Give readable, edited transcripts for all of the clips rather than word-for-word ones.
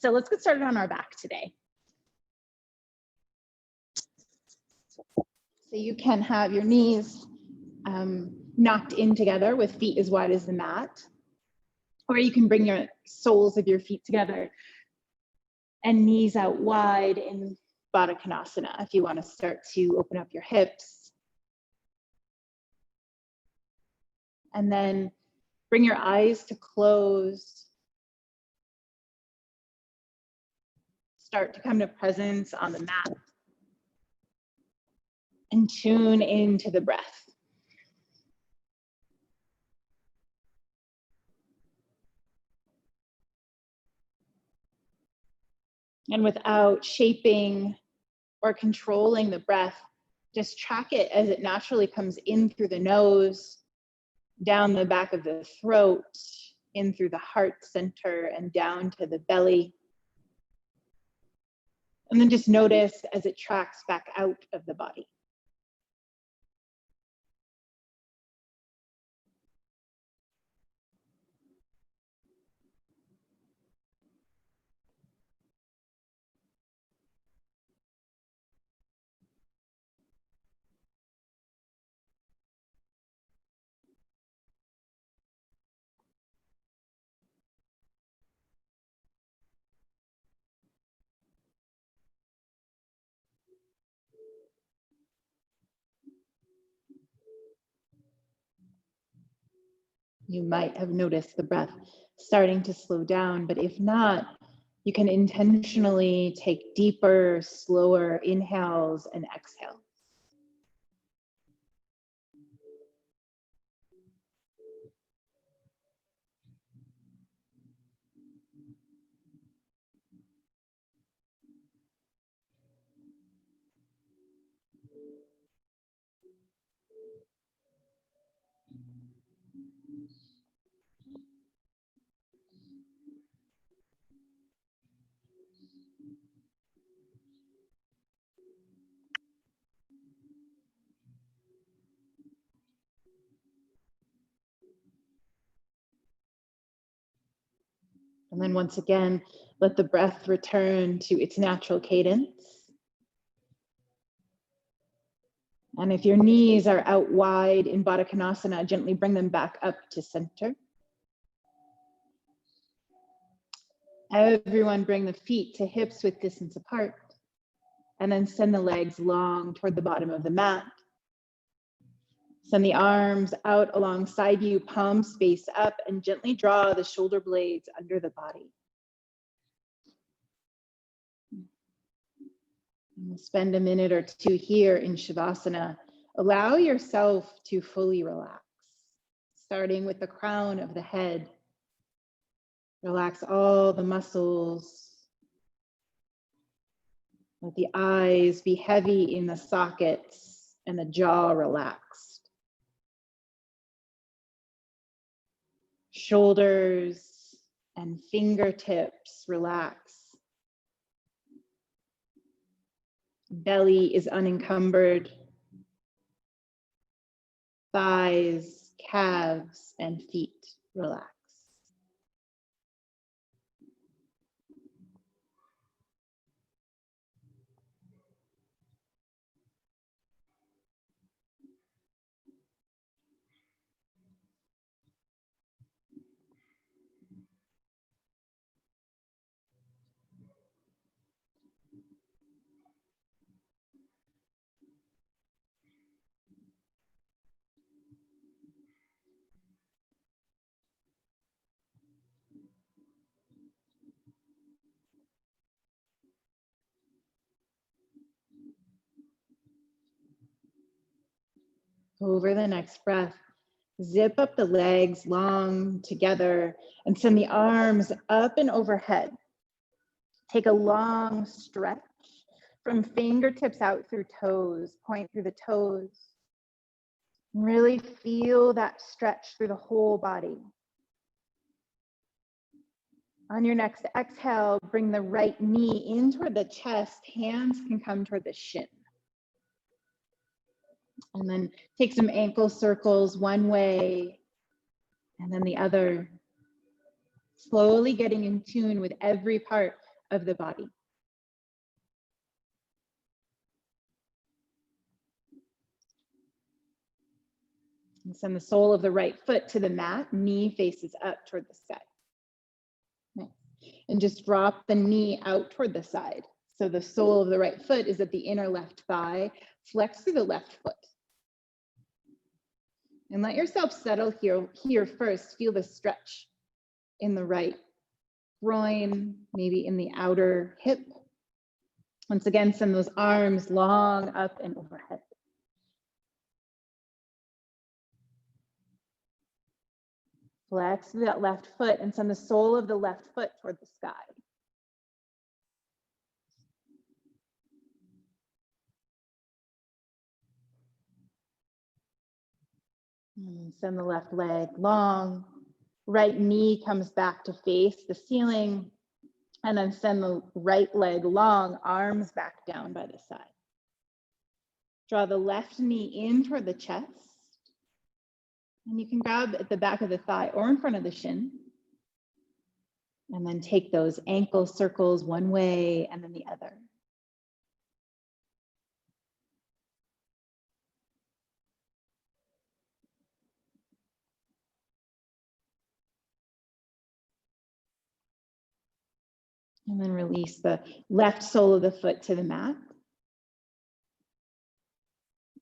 So let's get started on our back today. So you can have your knees knocked in together with feet as wide as the mat, or you can bring your soles of your feet together and knees out wide in Baddha Konasana if you want to start to open up your hips. And then bring your eyes to close. Start to come to presence on the mat. And tune into the breath. And without shaping or controlling the breath, just track it as it naturally comes in through the nose, down the back of the throat, in through the heart center and down to the belly. And then just notice as it tracks back out of the body. You might have noticed the breath starting to slow down, but if not, you can intentionally take deeper, slower inhales and exhales. And then once again, let the breath return to its natural cadence. And if your knees are out wide in Baddha Konasana, gently bring them back up to center. Everyone bring the feet to hips with distance apart. And then send the legs long toward the bottom of the mat. Send the arms out alongside you, palms face up, and gently draw the shoulder blades under the body. And we'll spend a minute or two here in Shavasana. Allow yourself to fully relax, starting with the crown of the head. Relax all the muscles. Let the eyes be heavy in the sockets and the jaw relaxed. Shoulders and fingertips relax. Belly is unencumbered. Thighs, calves, and feet relax. Over the next breath, zip up the legs long together and send the arms up and overhead. Take a long stretch from fingertips out through toes, point through the toes. Really feel that stretch through the whole body. On your next exhale, bring the right knee in toward the chest. Hands can come toward the shin. And then take some ankle circles one way and then the other. Slowly getting in tune with every part of the body. And send the sole of the right foot to the mat, knee faces up toward the sky. Nice. And just drop the knee out toward the side. So the sole of the right foot is at the inner left thigh. Flex through the left foot. And let yourself settle here first. Feel the stretch in the right groin, maybe in the outer hip. Once again, send those arms long up and overhead. Flex through that left foot and send the sole of the left foot toward the sky. And send the left leg long. Right knee comes back to face the ceiling. And then send the right leg long, arms back down by the side. Draw the left knee in toward the chest. And you can grab at the back of the thigh or in front of the shin. And then take those ankle circles one way and then the other. And then release the left sole of the foot to the mat.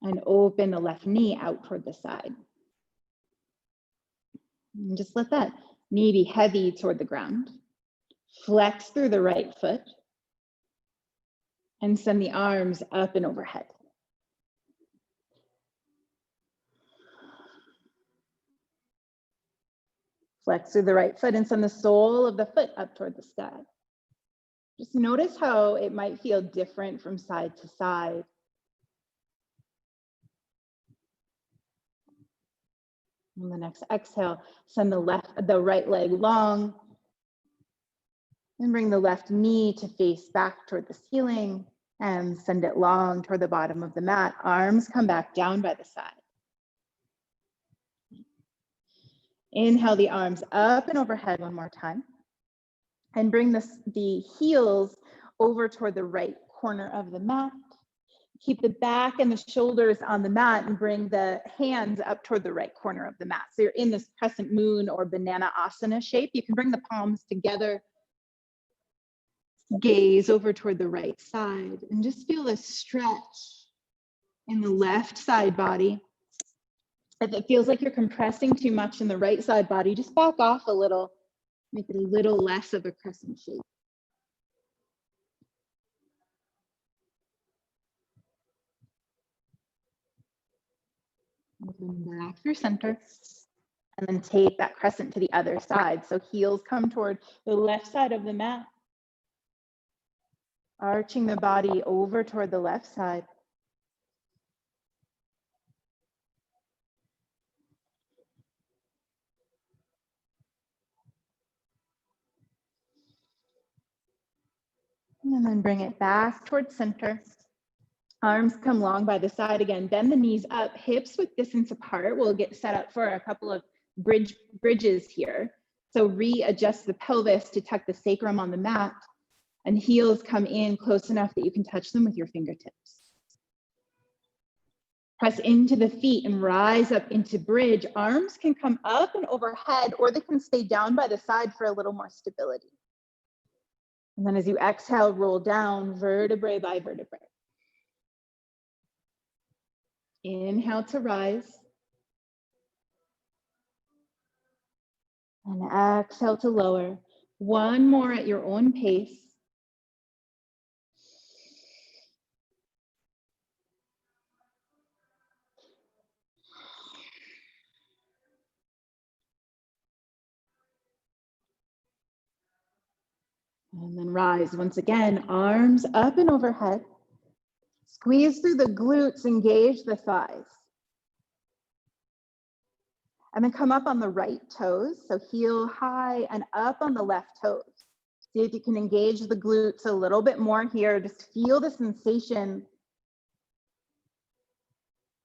And open the left knee out toward the side. And just let that knee be heavy toward the ground. Flex through the right foot. And send the arms up and overhead. Flex through the right foot and send the sole of the foot up toward the sky. Just notice how it might feel different from side to side. On the next exhale, send the right leg long. And bring the left knee to face back toward the ceiling and send it long toward the bottom of the mat. Arms come back down by the side. Inhale the arms up and overhead one more time. And bring the heels over toward the right corner of the mat. Keep the back and the shoulders on the mat and bring the hands up toward the right corner of the mat. So you're in this crescent moon or banana asana shape. You can bring the palms together. Gaze over toward the right side and just feel a stretch in the left side body. If it feels like you're compressing too much in the right side body, just back off a little, make it a little less of a crescent shape. And then back through center. And then take that crescent to the other side. So heels come toward the left side of the mat. Arching the body over toward the left side. And then bring it back towards center. Arms come long by the side again. Bend the knees up, hips width distance apart. We'll get set up for a couple of bridges here. So readjust the pelvis to tuck the sacrum on the mat. And heels come in close enough that you can touch them with your fingertips. Press into the feet and rise up into bridge. Arms can come up and overhead, or they can stay down by the side for a little more stability. And then as you exhale, roll down vertebrae by vertebrae. Inhale to rise. And exhale to lower. One more at your own pace. And then rise once again, arms up and overhead. Squeeze through the glutes, engage the thighs. And then come up on the right toes. So heel high and up on the left toes. See if you can engage the glutes a little bit more here. Just feel the sensation.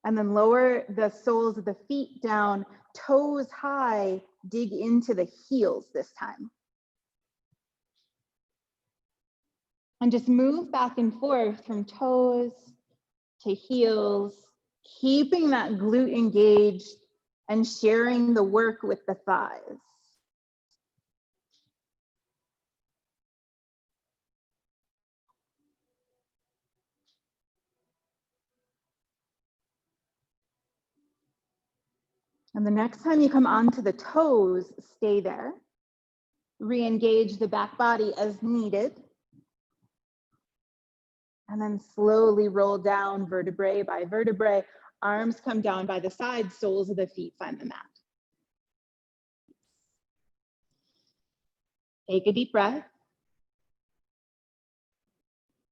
And then lower the soles of the feet down, toes high, dig into the heels this time. And just move back and forth from toes to heels, keeping that glute engaged and sharing the work with the thighs. And the next time you come onto the toes, stay there. Re-engage the back body as needed. And then slowly roll down vertebrae by vertebrae. Arms come down by the sides, soles of the feet find the mat. Take a deep breath.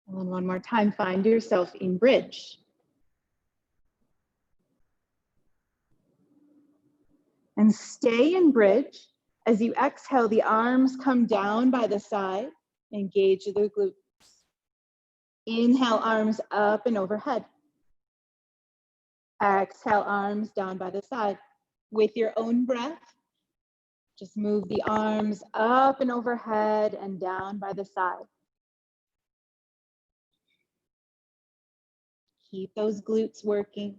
And then one more time, find yourself in bridge. And stay in bridge. As you exhale, the arms come down by the side. Engage the glutes. Inhale, arms up and overhead. Exhale, arms down by the side. With your own breath, just move the arms up and overhead and down by the side. Keep those glutes working.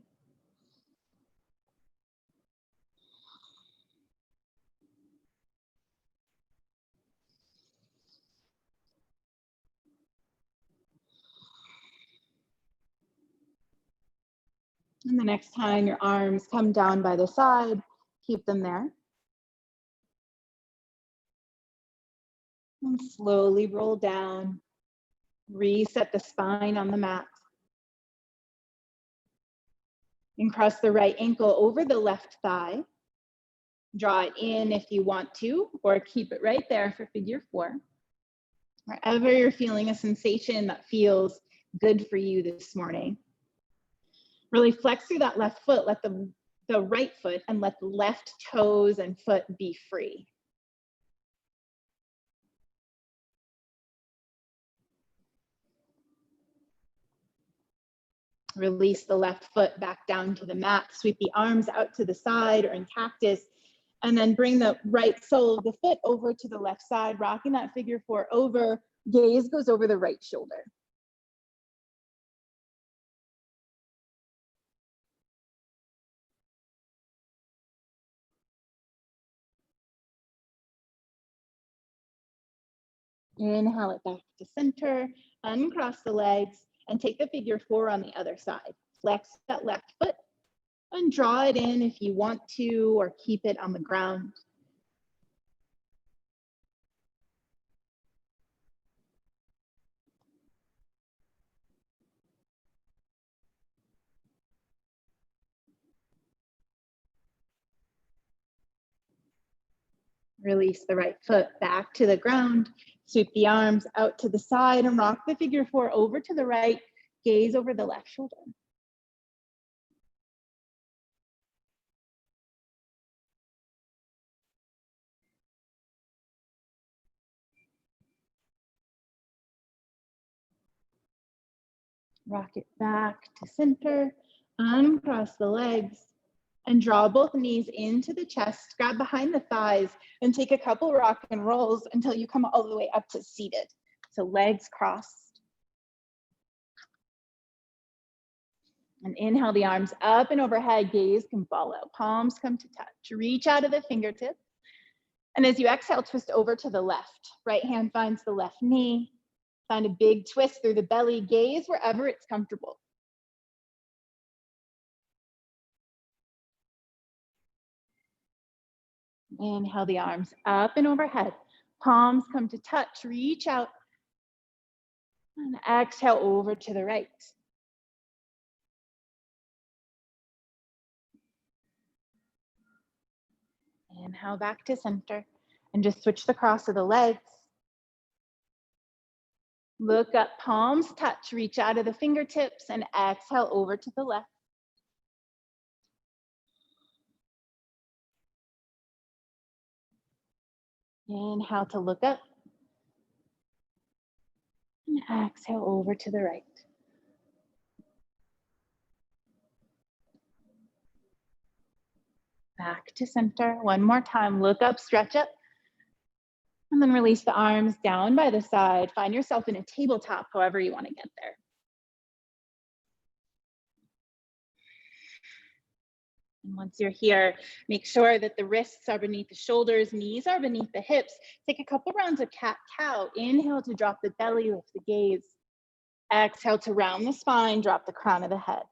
And the next time your arms come down by the side, keep them there. And slowly roll down. Reset the spine on the mat. And cross the right ankle over the left thigh. Draw it in if you want to, or keep it right there for figure 4. Wherever you're feeling a sensation that feels good for you this morning. Really flex through that left foot, let the right foot and let the left toes and foot be free. Release the left foot back down to the mat, sweep the arms out to the side or in cactus, and then bring the right sole of the foot over to the left side, rocking that figure 4 over, gaze goes over the right shoulder. Inhale it back to center, uncross the legs, and take the figure 4 on the other side. Flex that left foot and draw it in if you want to, or keep it on the ground. Release the right foot back to the ground. Sweep the arms out to the side and rock the figure 4 over to the right. Gaze over the left shoulder. Rock it back to center. Uncross the legs and draw both knees into the chest. Grab behind the thighs and take a couple rock and rolls until you come all the way up to seated. So legs crossed. And inhale the arms up and overhead, gaze can follow. Palms come to touch. Reach out of the fingertips. And as you exhale, twist over to the left. Right hand finds the left knee. Find a big twist through the belly. Gaze wherever it's comfortable. Inhale the arms up and overhead. Palms come to touch. Reach out. And exhale over to the right. Inhale back to center. And just switch the cross of the legs. Look up, palms touch. Reach out of the fingertips and exhale over to the left. Inhale to look up. And exhale over to the right. Back to center. One more time. Look up, stretch up. And then release the arms down by the side. Find yourself in a tabletop, however you want to get there. And once you're here, make sure that the wrists are beneath the shoulders, knees are beneath the hips. Take a couple rounds of cat-cow. Inhale to drop the belly, lift the gaze. Exhale to round the spine, drop the crown of the head.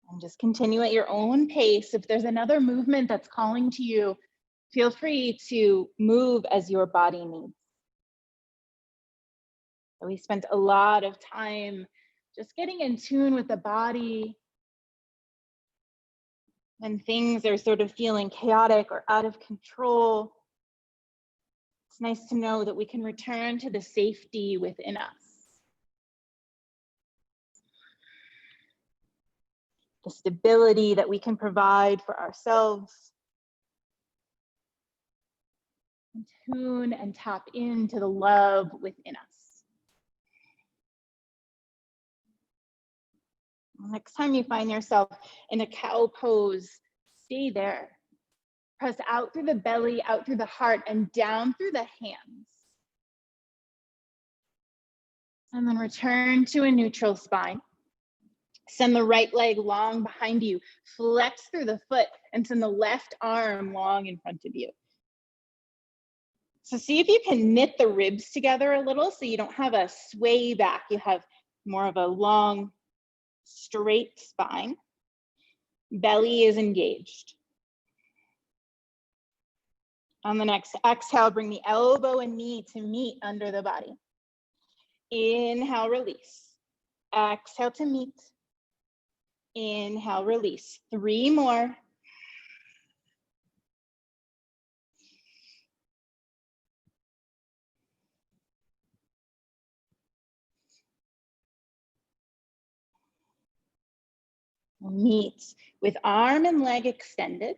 And just continue at your own pace. If there's another movement that's calling to you, feel free to move as your body needs. We spent a lot of time just getting in tune with the body. When things are sort of feeling chaotic or out of control, it's nice to know that we can return to the safety within us. The stability that we can provide for ourselves. And tune and tap into the love within us. Next time you find yourself in a cow pose, stay there. Press out through the belly, out through the heart, and down through the hands. And then return to a neutral spine. Send the right leg long behind you. Flex through the foot and send the left arm long in front of you. So see if you can knit the ribs together a little so you don't have a sway back. You have more of a long, straight spine. Belly is engaged. On the next exhale, bring the elbow and knee to meet under the body. Inhale, release. Exhale to meet. Inhale, release. 3 more. Meet with arm and leg extended.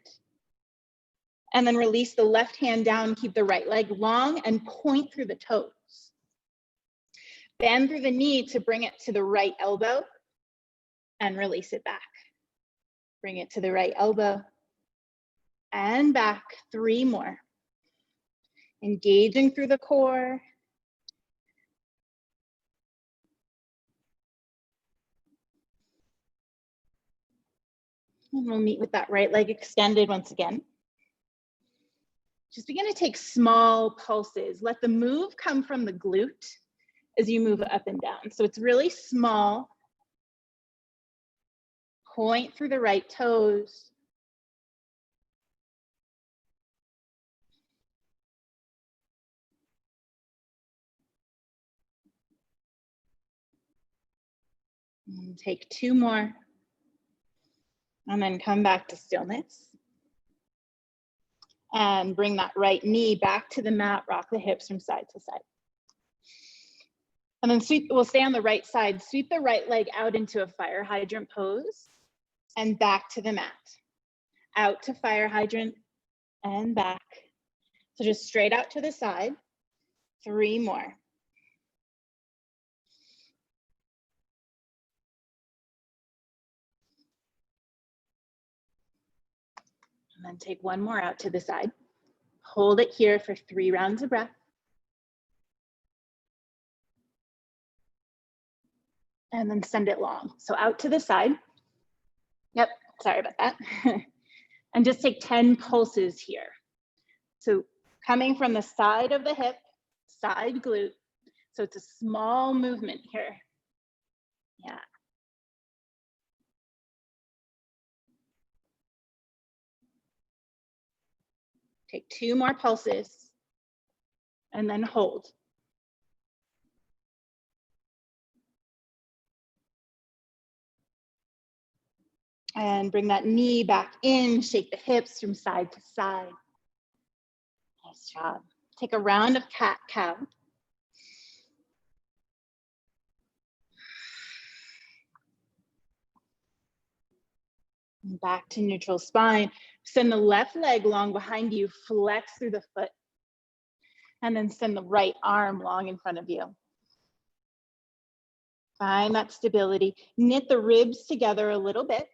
And then release the left hand down, keep the right leg long and point through the toes. Bend through the knee to bring it to the right elbow and release it back. Bring it to the right elbow and back. 3 more. Engaging through the core. And we'll meet with that right leg extended once again. Just begin to take small pulses. Let the move come from the glute as you move up and down. So it's really small. Point through the right toes. And take 2 more. And then come back to stillness. And bring that right knee back to the mat, rock the hips from side to side. And then we'll stay on the right side, sweep the right leg out into a fire hydrant pose and back to the mat. Out to fire hydrant and back. So just straight out to the side, 3 more. And then take 1 more out to the side. Hold it here for 3 rounds of breath. And then send it long. So out to the side. Yep, sorry about that. And just take 10 pulses here. So coming from the side of the hip, side glute. So it's a small movement here. Yeah. Take 2 more pulses and then hold. And bring that knee back in, shake the hips from side to side. Nice job. Take a round of cat-cow. Back to neutral spine. Send the left leg long behind you, flex through the foot. And then send the right arm long in front of you. Find that stability. Knit the ribs together a little bit.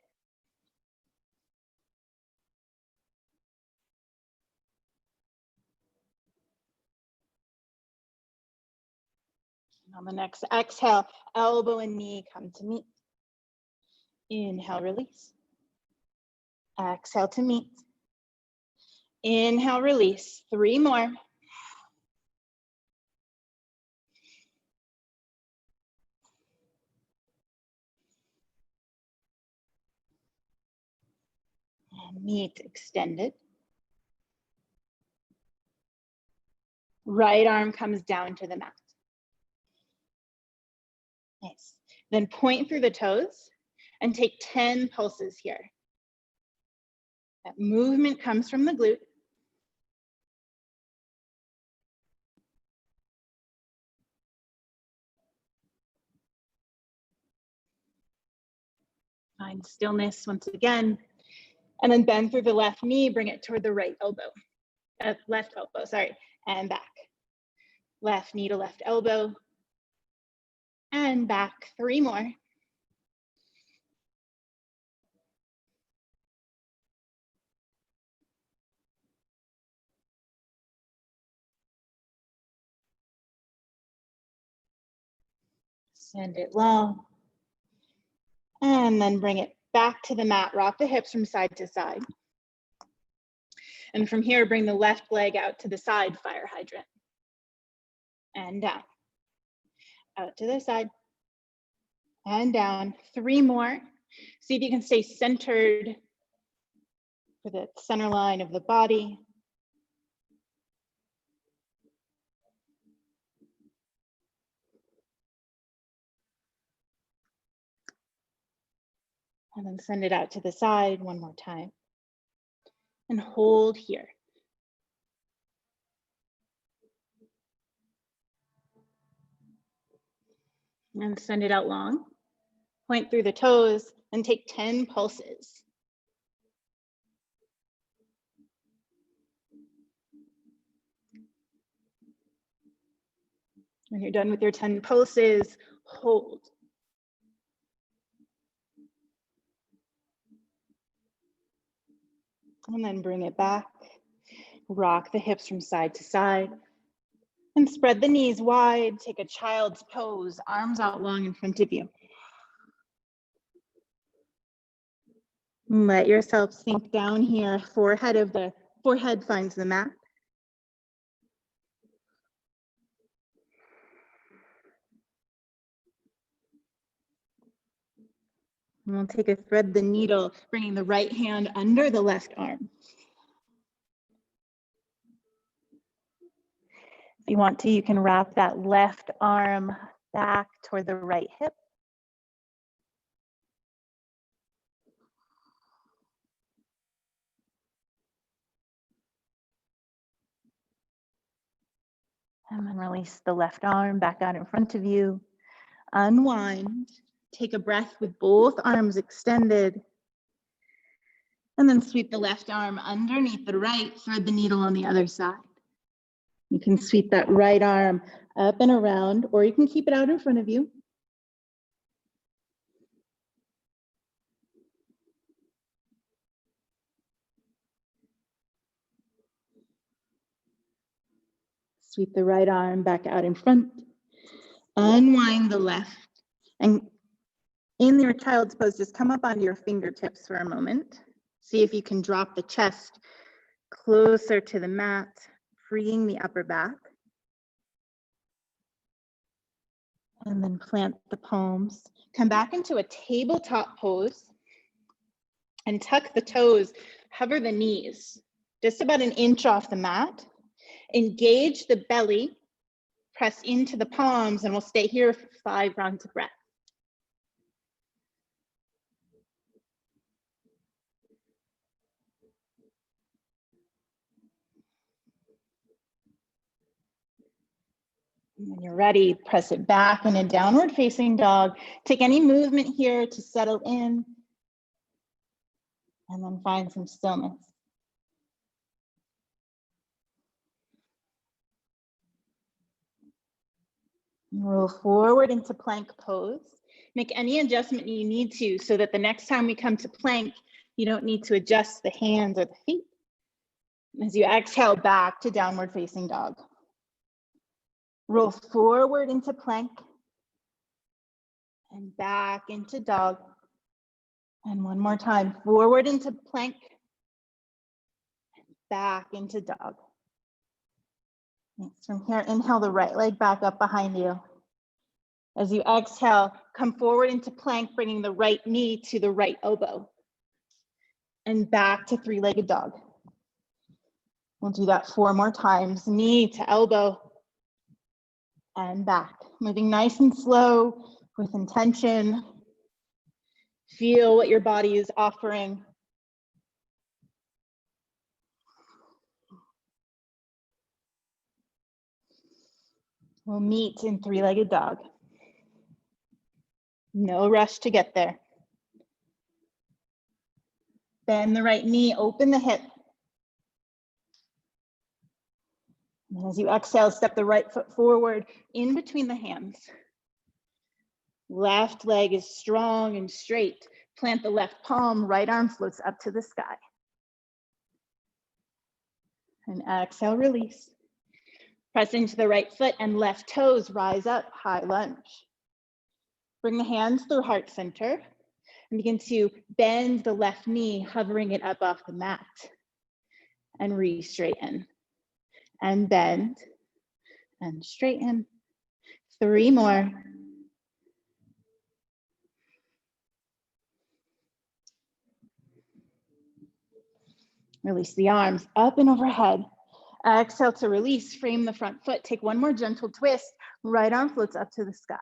On the next exhale, elbow and knee come to meet. Inhale, release. Exhale to meet. Inhale, release. 3 more. And meet extended. Right arm comes down to the mat. Nice. Then point through the toes and take 10 pulses here. That movement comes from the glute. Find stillness once again. And then bend through the left knee, bring it toward the right elbow. Left elbow, sorry, and back. Left knee to left elbow. And back, 3 more. Send it long. And then bring it back to the mat. Rock the hips from side to side. And from here, bring the left leg out to the side, fire hydrant. And down. Out to the side. And down. 3 more. See if you can stay centered for the center line of the body. And then send it out to the side 1 more time. And hold here. And send it out long. Point through the toes and take 10 pulses. When you're done with your 10 pulses, hold. And then bring it back. Rock the hips from side to side. And spread the knees wide. Take a child's pose, arms out long in front of you. Let yourself sink down here. Forehead finds the mat. And we'll take a thread the needle, bringing the right hand under the left arm. If you want to, you can wrap that left arm back toward the right hip. And then release the left arm back out in front of you. Unwind. Take a breath with both arms extended. And then sweep the left arm underneath the right, thread the needle on the other side. You can sweep that right arm up and around, or you can keep it out in front of you. Sweep the right arm back out in front. Unwind the left. And in your child's pose, just come up onto your fingertips for a moment. See if you can drop the chest closer to the mat, freeing the upper back. And then plant the palms. Come back into a tabletop pose and tuck the toes, hover the knees, just about an inch off the mat. Engage the belly, press into the palms, and we'll stay here for 5 rounds of breath. And when you're ready, press it back in a downward facing dog. Take any movement here to settle in, and then find some stillness. Roll forward into plank pose. Make any adjustment you need to so that the next time we come to plank, you don't need to adjust the hands or the feet. As you exhale back to downward facing dog. Roll forward into plank and back into dog. And one more time, forward into plank, back into dog. Next, from here, inhale the right leg back up behind you. As you exhale, come forward into plank, bringing the right knee to the right elbow. And back to three-legged dog. We'll do that 4 more times, knee to elbow, and back. Moving nice and slow with intention. Feel what your body is offering. We'll meet in three-legged dog. No rush to get there. Bend the right knee, open the hip. And as you exhale, step the right foot forward in between the hands. Left leg is strong and straight. Plant the left palm, right arm floats up to the sky. And exhale, release. Press into the right foot and left toes, rise up, high lunge. Bring the hands through heart center and begin to bend the left knee, hovering it up off the mat. And re-straighten. And bend and straighten. 3 more. Release the arms up and overhead. Exhale to release, frame the front foot. Take 1 more gentle twist. Right arm floats up to the sky.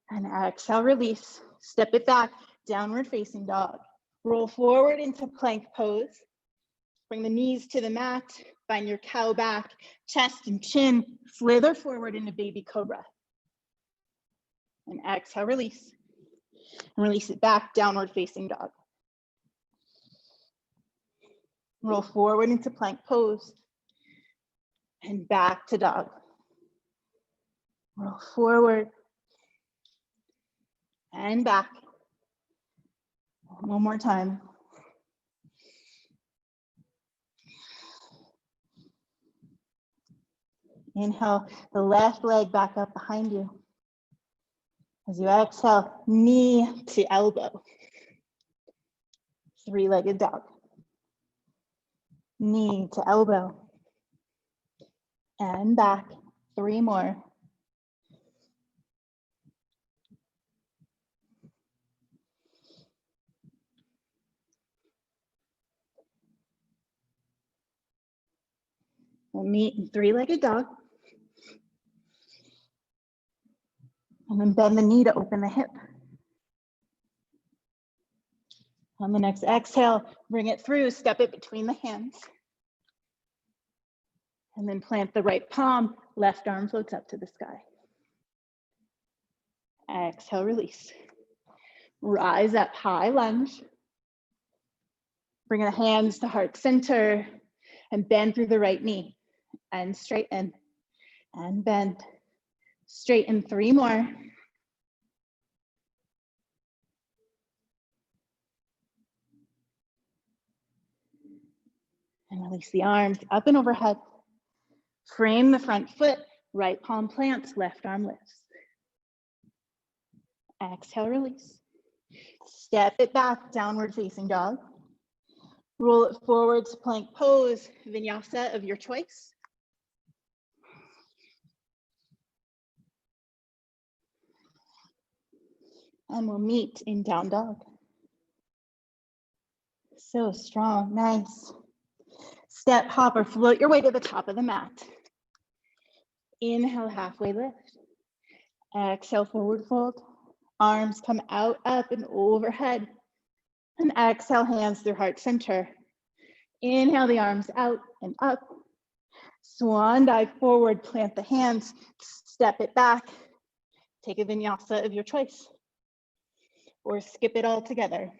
And exhale, release. Step it back, downward facing dog. Roll forward into plank pose. Bring the knees to the mat. Find your cow back, chest and chin. Slither forward into baby cobra. And exhale, release. And release it back, downward facing dog. Roll forward into plank pose. And back to dog. Roll forward. And back. 1 more time. Inhale the left leg back up behind you. As you exhale, knee to elbow. Three-legged dog. Knee to elbow. And back. 3 more. We'll meet in three-legged dog. And then bend the knee to open the hip. On the next exhale, bring it through, step it between the hands. And then plant the right palm, left arm floats up to the sky. Exhale, release. Rise up, high lunge. Bring the hands to heart center and bend through the right knee. And straighten and bend. Straighten 3 more. And release the arms up and overhead. Frame the front foot, right palm plants, left arm lifts. Exhale, release. Step it back, downward facing dog. Roll it forward to plank pose, vinyasa of your choice. And we'll meet in down dog. So strong, nice. Step, hop, or float your way to the top of the mat. Inhale, halfway lift. Exhale, forward fold. Arms come out, up, and overhead. And exhale, hands through heart center. Inhale, the arms out and up. Swan dive forward, plant the hands, step it back. Take a vinyasa of your choice. Or skip it all together.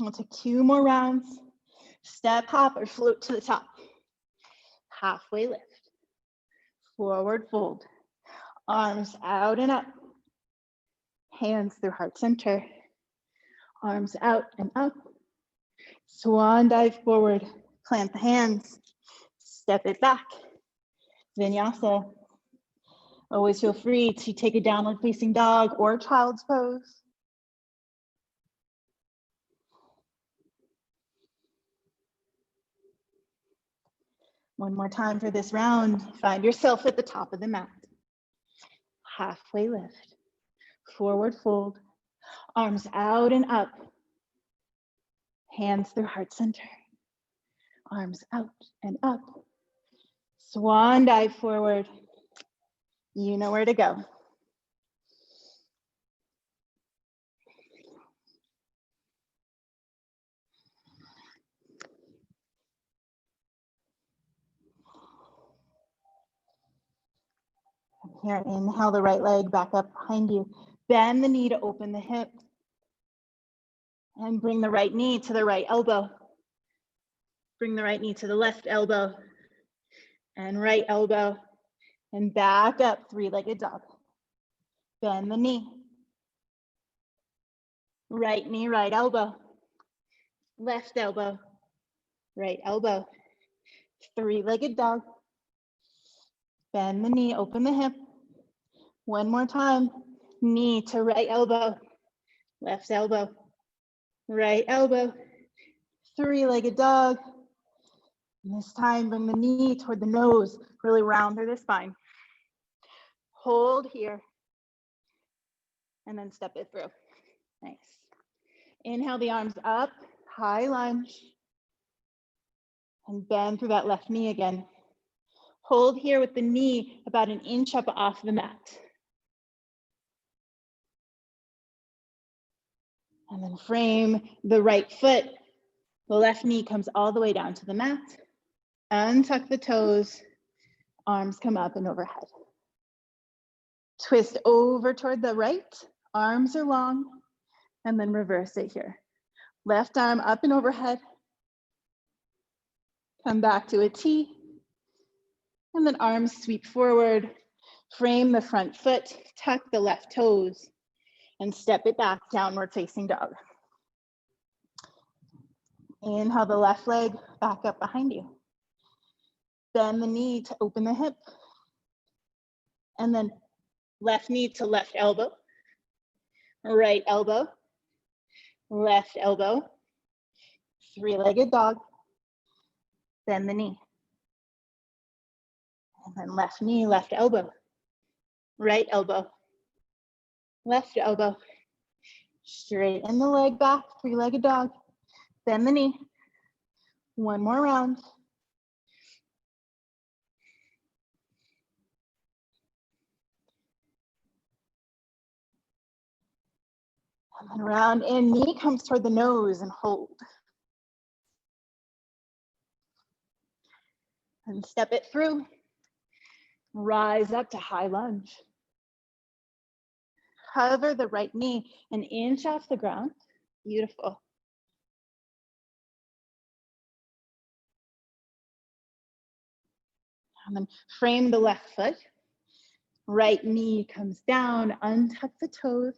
We'll take 2 more rounds. Step, hop, or float to the top. Halfway lift. Forward fold. Arms out and up. Hands through heart center. Arms out and up. Swan dive forward, plant the hands, step it back. Vinyasa. Always feel free to take a downward facing dog or child's pose. One more time for this round. Find yourself at the top of the mat. Halfway lift, forward fold, arms out and up. Hands through heart center. Arms out and up. Swan dive forward. You know where to go. Here, inhale the right leg back up behind you. Bend the knee to open the hip. And bring the right knee to the right elbow. Bring the right knee to the left elbow. And right elbow. And back up, three-legged dog. Bend the knee. Right knee, right elbow. Left elbow. Right elbow. Three-legged dog. Bend the knee, open the hip. One more time. Knee to right elbow. Left elbow. Right elbow. Three-legged dog. And this time, bring the knee toward the nose. Really round through the spine. Hold here. And then step it through. Nice. Inhale the arms up, high lunge. And bend through that left knee again. Hold here with the knee about an inch up off the mat. And then frame the right foot. The left knee comes all the way down to the mat. Untuck the toes. Arms come up and overhead. Twist over toward the right. Arms are long. And then reverse it here. Left arm up and overhead. Come back to a T. And then arms sweep forward. Frame the front foot. Tuck the left toes. And step it back, downward facing dog. Inhale the left leg back up behind you. Bend the knee to open the hip. And then left knee to left elbow. Right elbow. Left elbow. Three-legged dog. Bend the knee. And then left knee, left elbow. Right elbow. Left elbow. Straighten the leg back, three-legged dog. Bend the knee. One more round. And then round in, knee comes toward the nose and hold. And step it through. Rise up to high lunge. Hover the right knee an inch off the ground. Beautiful. And then frame the left foot. Right knee comes down, untuck the toes.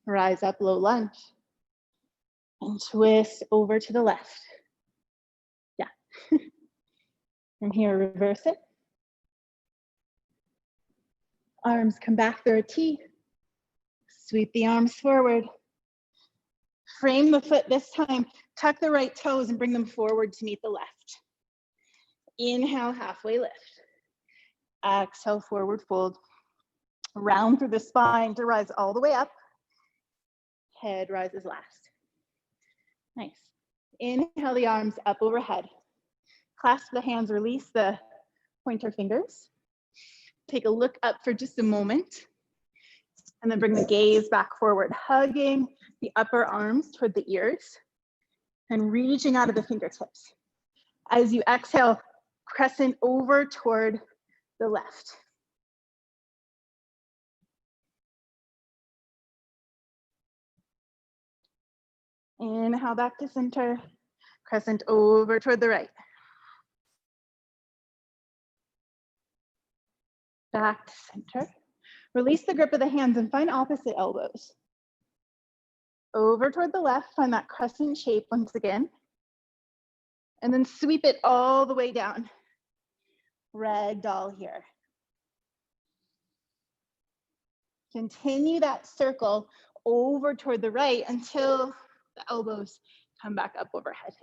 Rise up, low lunge. And twist over to the left. Yeah. From here, reverse it. Arms come back through a T. Sweep the arms forward. Frame the foot this time. Tuck the right toes and bring them forward to meet the left. Inhale, halfway lift. Exhale, forward fold. Round through the spine to rise all the way up. Head rises last. Nice. Inhale the arms up overhead. Clasp the hands, release the pointer fingers. Take a look up for just a moment. And then bring the gaze back forward, hugging the upper arms toward the ears and reaching out of the fingertips. As you exhale, crescent over toward the left. Inhale back to center, crescent over toward the right. Back to center. Release the grip of the hands and find opposite elbows. Over toward the left, find that crescent shape once again. And then sweep it all the way down. Ragdoll here. Continue that circle over toward the right until the elbows come back up overhead.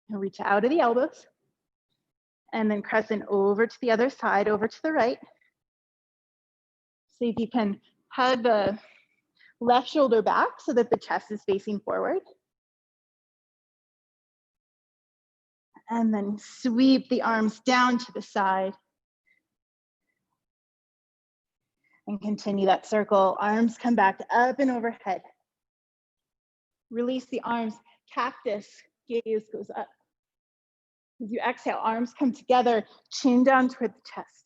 And reach out of the elbows. And then crescent over to the other side, over to the right. See if you can hug the left shoulder back so that the chest is facing forward. And then sweep the arms down to the side. And continue that circle. Arms come back up and overhead. Release the arms, cactus, gaze goes up. As you exhale, arms come together, chin down toward the chest.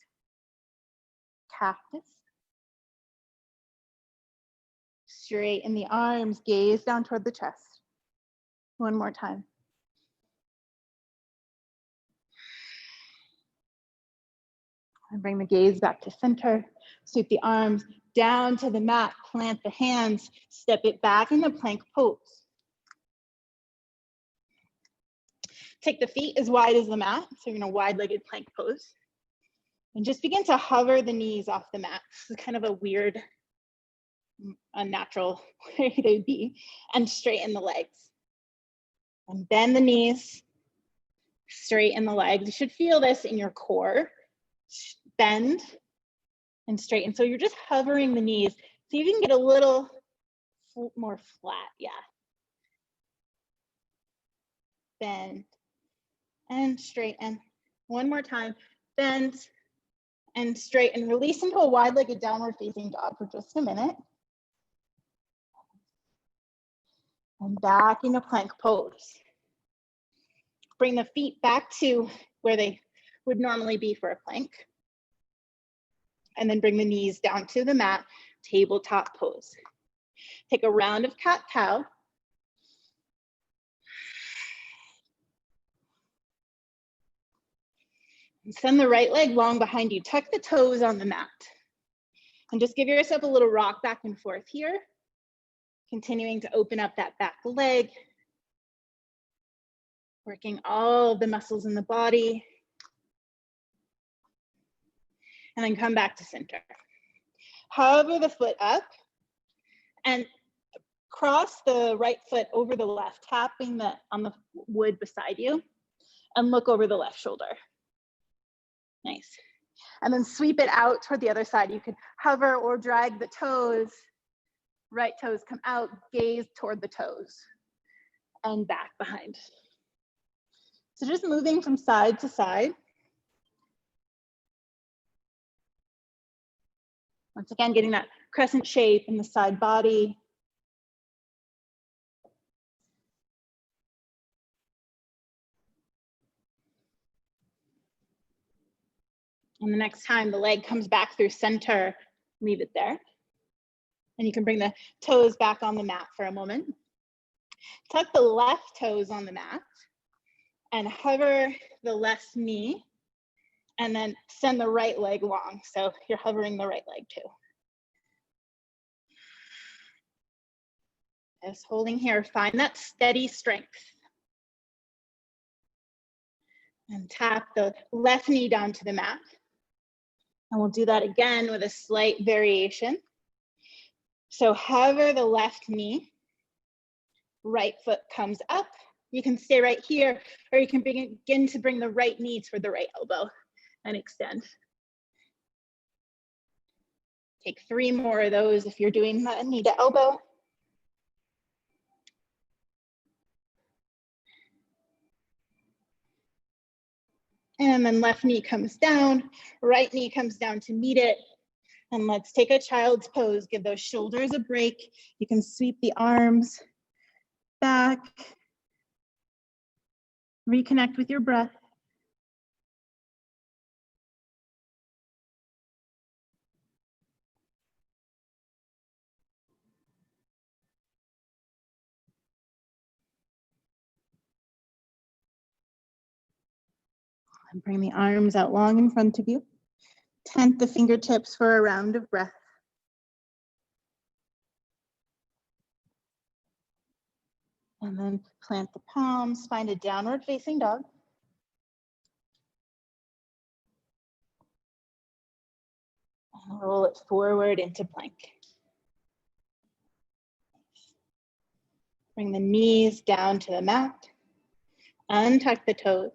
Cactus. Straighten the arms, gaze down toward the chest. One more time. And bring the gaze back to center. Sweep the arms down to the mat, plant the hands, step it back into plank pose. Take the feet as wide as the mat, so you're in a wide-legged plank pose. And just begin to hover the knees off the mat. This is kind of a weird, unnatural way to be. And straighten the legs. And bend the knees, straighten the legs. You should feel this in your core. Bend and straighten. So you're just hovering the knees so you can get a little more flat, yeah. Bend and straighten. One more time, bend and straighten. Release into a wide-legged downward facing dog for just a minute. And back into plank pose. Bring the feet back to where they would normally be for a plank. And then bring the knees down to the mat, tabletop pose. Take a round of cat-cow. And send the right leg long behind you. Tuck the toes on the mat. And just give yourself a little rock back and forth here. Continuing to open up that back leg. Working all of the muscles in the body. And then come back to center. Hover the foot up and cross the right foot over the left, tapping on the wood beside you, and look over the left shoulder. Nice. And then sweep it out toward the other side. You could hover or drag the toes. Right toes come out, gaze toward the toes, and back behind. So just moving from side to side. Once again, getting that crescent shape in the side body. And the next time the leg comes back through center, leave it there. And you can bring the toes back on the mat for a moment. Tuck the left toes on the mat and hover the left knee. And then send the right leg long. So you're hovering the right leg too. Just holding here, find that steady strength. And tap the left knee down to the mat. And we'll do that again with a slight variation. So hover the left knee, right foot comes up. You can stay right here, or you can begin to bring the right knee toward the right elbow and extend. Take 3 more of those if you're doing that knee to elbow. And then left knee comes down, right knee comes down to meet it. And let's take a child's pose. Give those shoulders a break. You can sweep the arms back. Reconnect with your breath. And bring the arms out long in front of you. Tent the fingertips for a round of breath. And And then plant the palms, find a downward facing dog. And roll it forward into plank. Bring the knees down to the mat. Untuck the toes.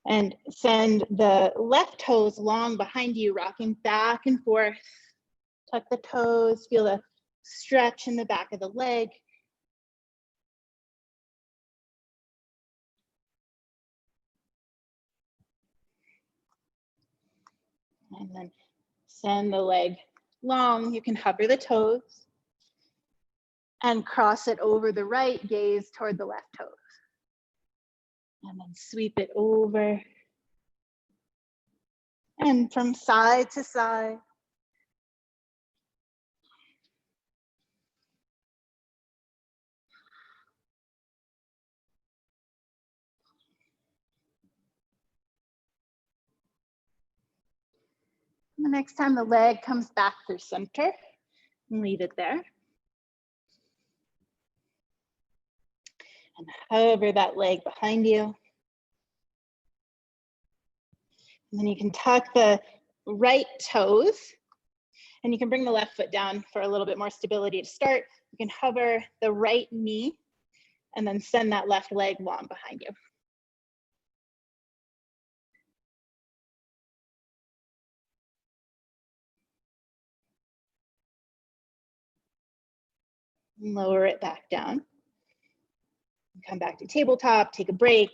And send the left toes long behind you, rocking back and forth. Tuck the toes, feel the stretch in the back of the leg. And then send the leg long. You can hover the toes and cross it over the right, gaze toward the left toes. And then sweep it over. And from side to side. The next time the leg comes back through center, leave it there. And hover that leg behind you. And then you can tuck the right toes and you can bring the left foot down for a little bit more stability to start. You can hover the right knee and then send that left leg long behind you. Lower it back down. Come back to tabletop, take a break.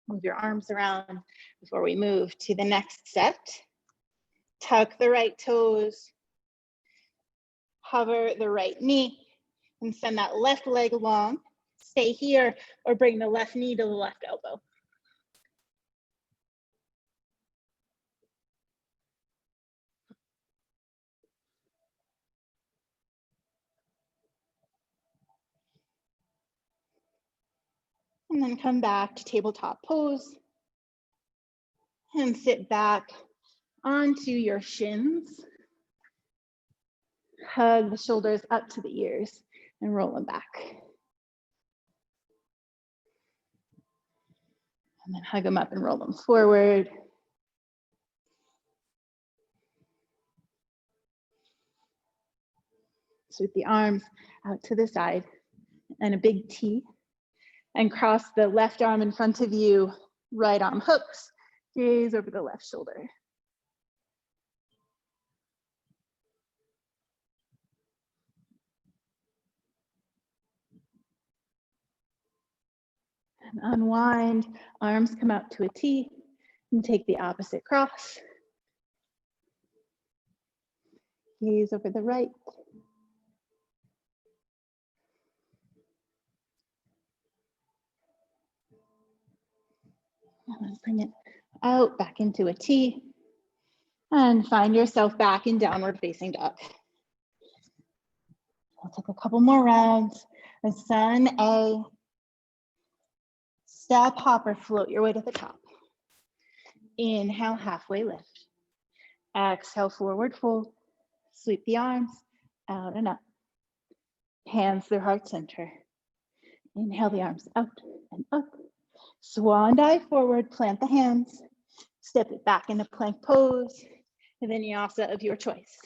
Move your arms around before we move to the next set. Tuck the right toes, hover the right knee, and send that left leg long. Stay here or bring the left knee to the left elbow. And then come back to tabletop pose and sit back onto your shins. Hug the shoulders up to the ears and roll them back. And then hug them up and roll them forward. Sweep the arms out to the side and a big T. And cross the left arm in front of you, right arm hooks, gaze over the left shoulder. And unwind, arms come out to a T, and take the opposite cross. Gaze over the right. And then bring it out, back into a T. And find yourself back in downward facing dog. We'll take a couple more rounds. The sun A. Step, hop, or float your way to the top. Inhale, halfway lift. Exhale, forward fold. Sweep the arms out and up. Hands through heart center. Inhale the arms out and up. Swan dive forward, plant the hands. Step it back into plank pose. And vinyasa of your choice.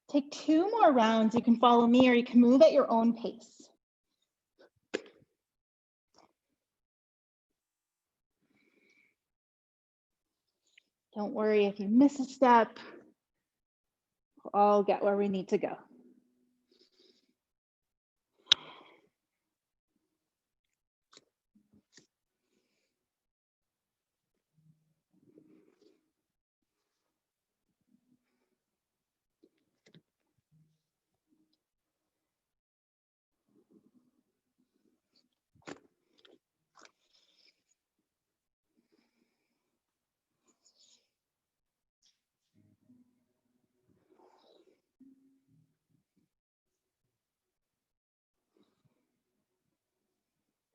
Take 2 more rounds. You can follow me or you can move at your own pace. Don't worry if you miss a step. We'll all get where we need to go.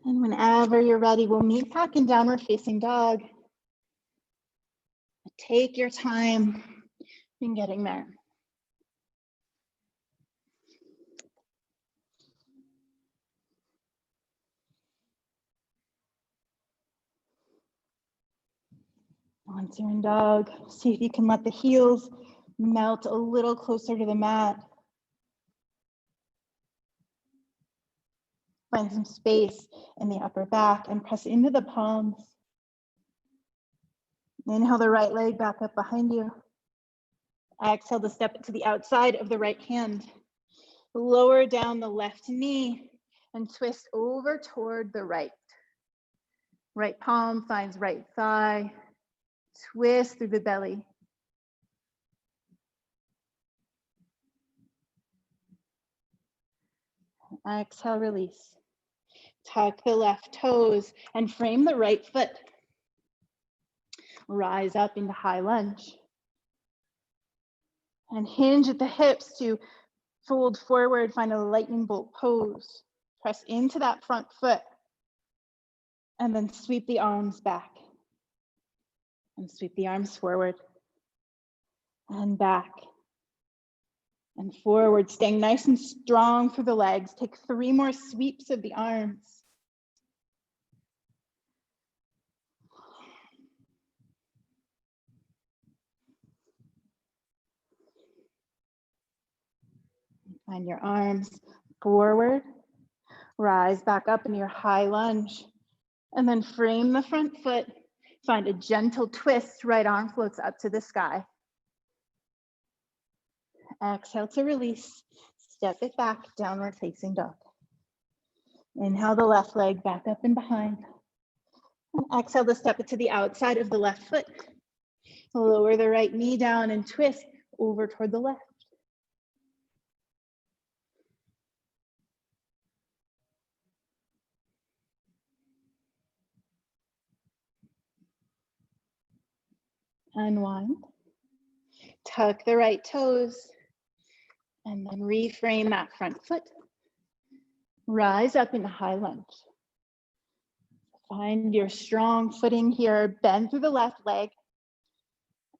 And whenever you're ready, we'll meet back in downward facing dog. A Take your time in getting there. Once you're in dog, see if you can let the heels melt a little closer to the mat. Find some space in the upper back and press into the palms. Inhale the right leg back up behind you. Exhale to step it to the outside of the right hand. Lower down the left knee and twist over toward the right. Right palm finds right thigh. Twist through the belly. Exhale, release. Tuck the left toes and frame the right foot. Rise up into high lunge. And hinge at the hips to fold forward, find a lightning bolt pose. Press into that front foot. And then sweep the arms back. And sweep the arms forward. And back. And forward, staying nice and strong through the legs. Take 3 more sweeps of the arms. Find your arms forward. Rise back up in your high lunge. And then frame the front foot. Find a gentle twist. Right arm floats up to the sky. Exhale to release. Step it back, downward facing dog. Inhale the left leg back up and behind. And exhale to step it to the outside of the left foot. Lower the right knee down and twist over toward the left. Unwind. Tuck the right toes. And then reframe that front foot. Rise up into high lunge. Find your strong footing here. Bend through the left leg.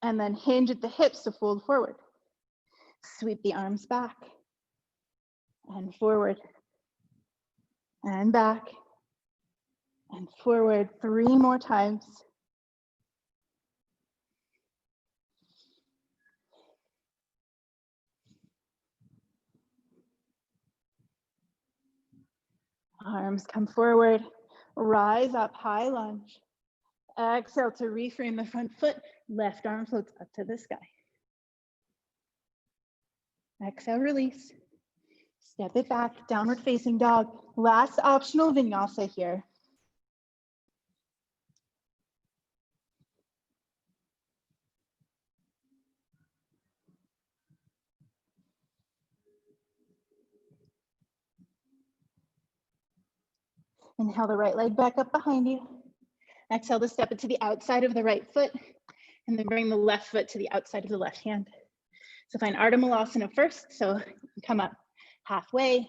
And then hinge at the hips to fold forward. Sweep the arms back. And forward. And back. And forward 3 more times. Arms come forward. Rise up, high lunge. Exhale to reframe the front foot. Left arm floats up to the sky. Exhale, release. Step it back, downward facing dog. Last optional vinyasa here. Inhale the right leg back up behind you. Exhale to step it to the outside of the right foot, and then bring the left foot to the outside of the left hand. So find Ardha Malasana first. So come up halfway.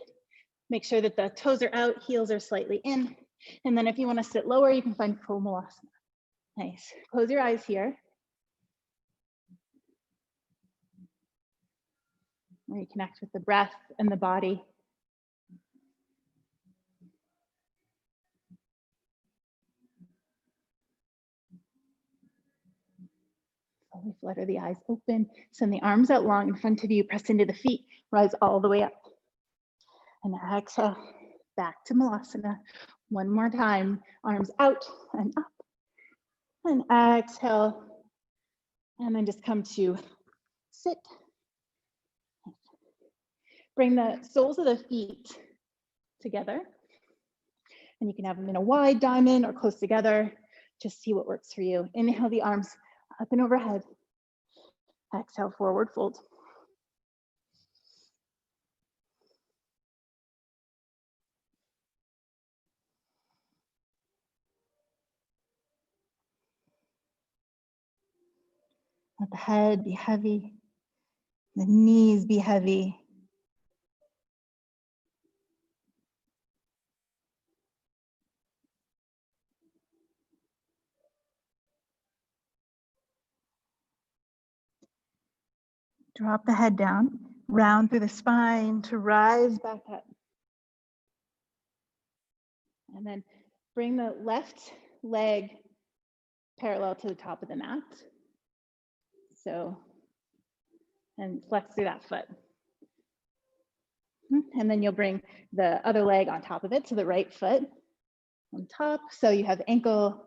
Make sure that the toes are out, heels are slightly in. And then if you want to sit lower, you can find full Malasana. Nice. Close your eyes here. Reconnect with the breath and the body. Slowly flutter the eyes open. Send the arms out long in front of you. Press into the feet. Rise all the way up. And exhale, back to Malasana. One more time. Arms out and up. And exhale. And then just come to sit. Bring the soles of the feet together. And you can have them in a wide diamond or close together. Just see what works for you. Inhale the arms up and overhead. Exhale, forward fold. Let the head be heavy. The knees be heavy. Drop the head down, round through the spine to rise back up. And then bring the left leg parallel to the top of the mat. So, and flex through that foot. And then you'll bring the other leg on top of it, so the right foot on top. So you have ankle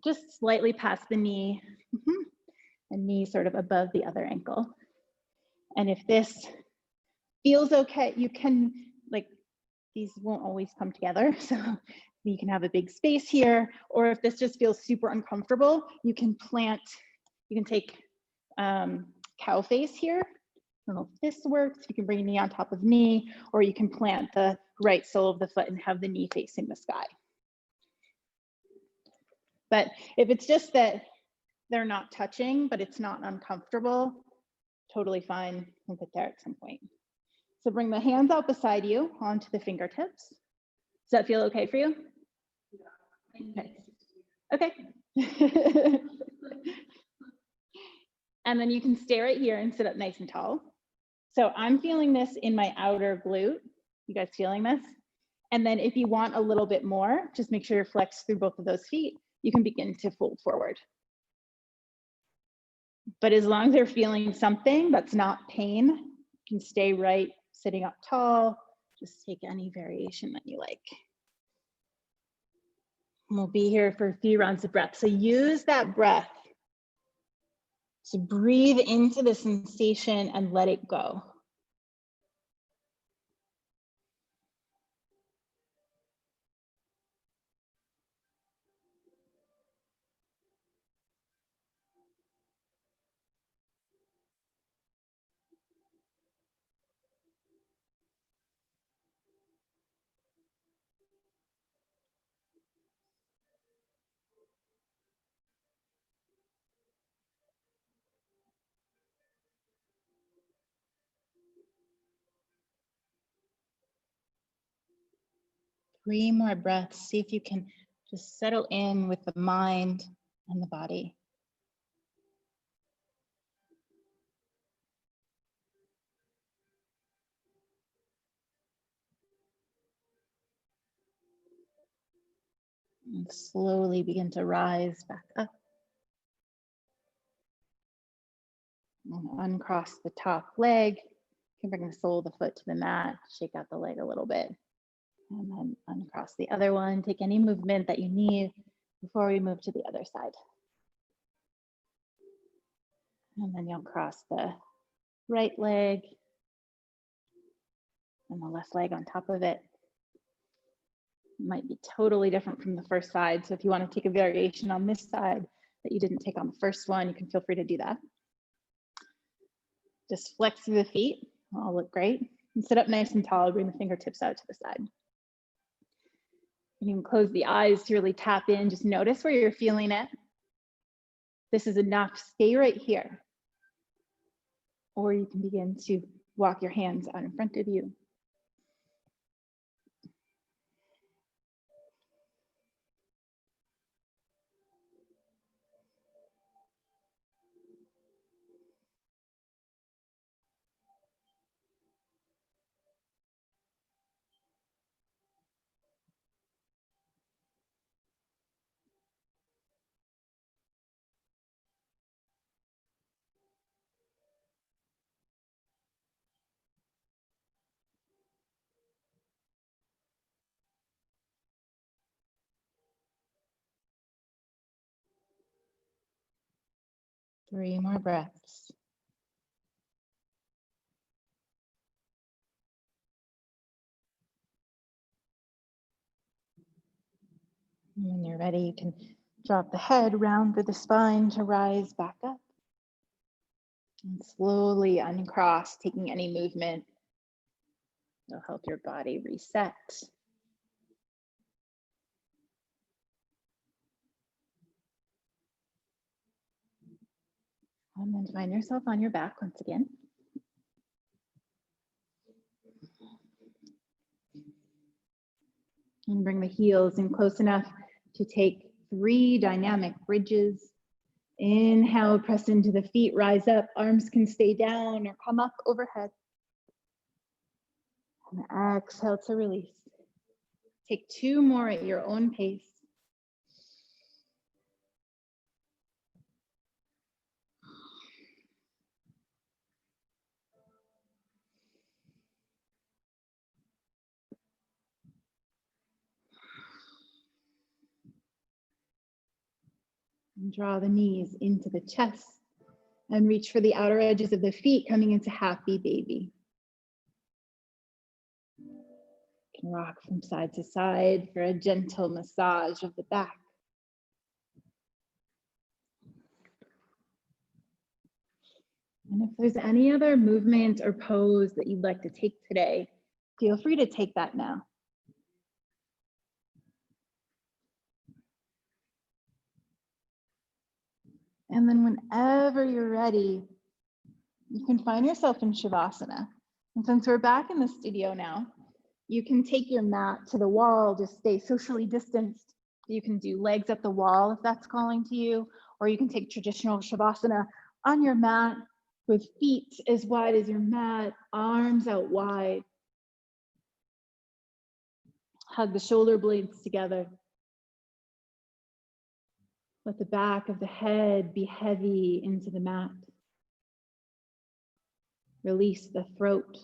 just slightly past the knee, and knee sort of above the other ankle. And if this feels okay, you can, like, these won't always come together. So you can have a big space here, or if this just feels super uncomfortable, you can take cow face here. I don't know if this works. You can bring knee on top of knee, or you can plant the right sole of the foot and have the knee facing the sky. But if it's just that they're not touching, but it's not uncomfortable, totally fine. We'll get there at some point. So bring the hands out beside you onto the fingertips. Does that feel okay for you? Okay. And then you can stay right here and sit up nice and tall. So I'm feeling this in my outer glute. You guys feeling this? And then if you want a little bit more, just make sure you're flexed through both of those feet. You can begin to fold forward. But as long as you're feeling something that's not pain, you can stay right, sitting up tall. Just take any variation that you like. And we'll be here for a few rounds of breath. So use that breath to breathe into the sensation and let it go. Three more breaths. See if you can just settle in with the mind and the body. And slowly begin to rise back up. And uncross the top leg. You can bring the sole of the foot to the mat, shake out the leg a little bit. And then uncross the other one. Take any movement that you need before we move to the other side. And then you'll cross the right leg and the left leg on top of it. It might be totally different from the first side. So if you want to take a variation on this side that you didn't take on the first one, you can feel free to do that. Just flex through the feet. All look great. And sit up nice and tall. Bring the fingertips out to the side. You can close the eyes to really tap in. Just notice where you're feeling it. This is enough. Stay right here. Or you can begin to walk your hands out in front of you. Three more breaths. And when you're ready, you can drop the head round through the spine to rise back up. And slowly uncross, taking any movement. It'll help your body reset. And then find yourself on your back once again. And bring the heels in close enough to take 3 dynamic bridges. Inhale, press into the feet, rise up. Arms can stay down or come up overhead. And exhale to release. Take 2 more at your own pace. And draw the knees into the chest and reach for the outer edges of the feet, coming into happy baby. You can rock from side to side for a gentle massage of the back. And if there's any other movement or pose that you'd like to take today, feel free to take that now. And then whenever you're ready, you can find yourself in Shavasana. And since we're back in the studio now, you can take your mat to the wall, just stay socially distanced. You can do legs at the wall if that's calling to you, or you can take traditional Shavasana on your mat with feet as wide as your mat, arms out wide. Hug the shoulder blades together. Let the back of the head be heavy into the mat. Release the throat.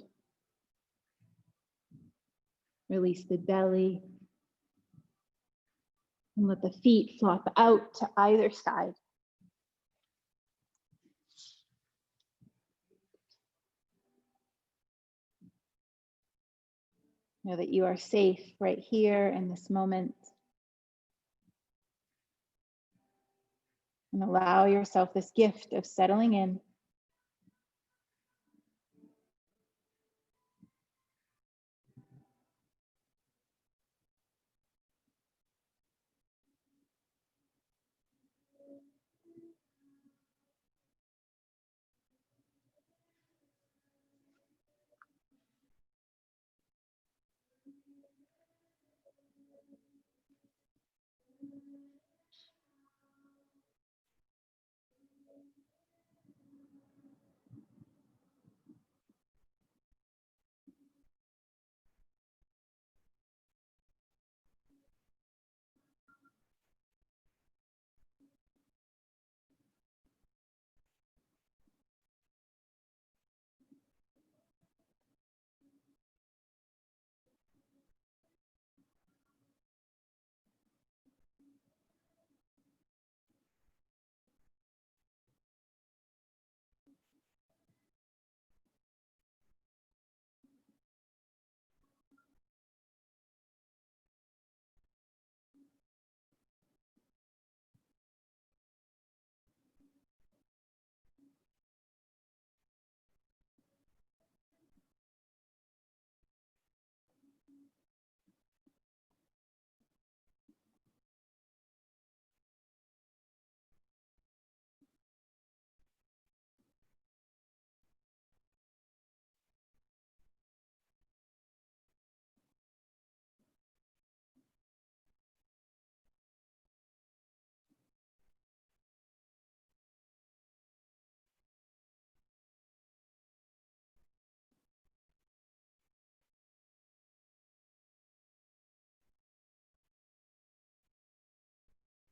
Release the belly. And let the feet flop out to either side. Know that you are safe right here in this moment. And allow yourself this gift of settling in.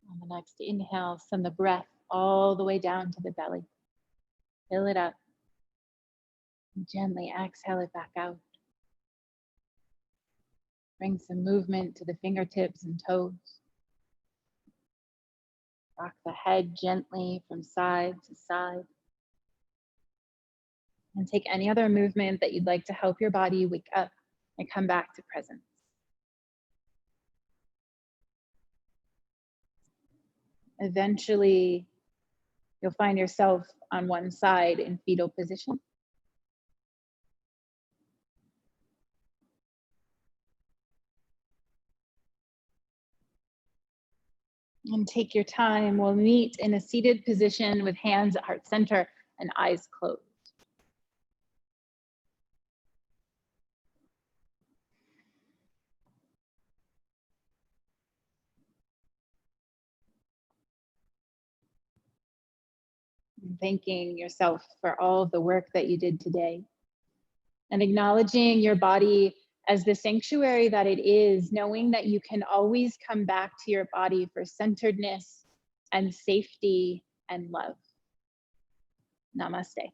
On the next inhale, send the breath all the way down to the belly. Fill it up. And gently exhale it back out. Bring some movement to the fingertips and toes. Rock the head gently from side to side. And take any other movement that you'd like to help your body wake up and come back to presence. Eventually, you'll find yourself on one side in fetal position. And take your time. We'll meet in a seated position with hands at heart center and eyes closed. and thanking yourself for all of the work that you did today. And acknowledging your body as the sanctuary that it is, knowing that you can always come back to your body for centeredness and safety and love. Namaste.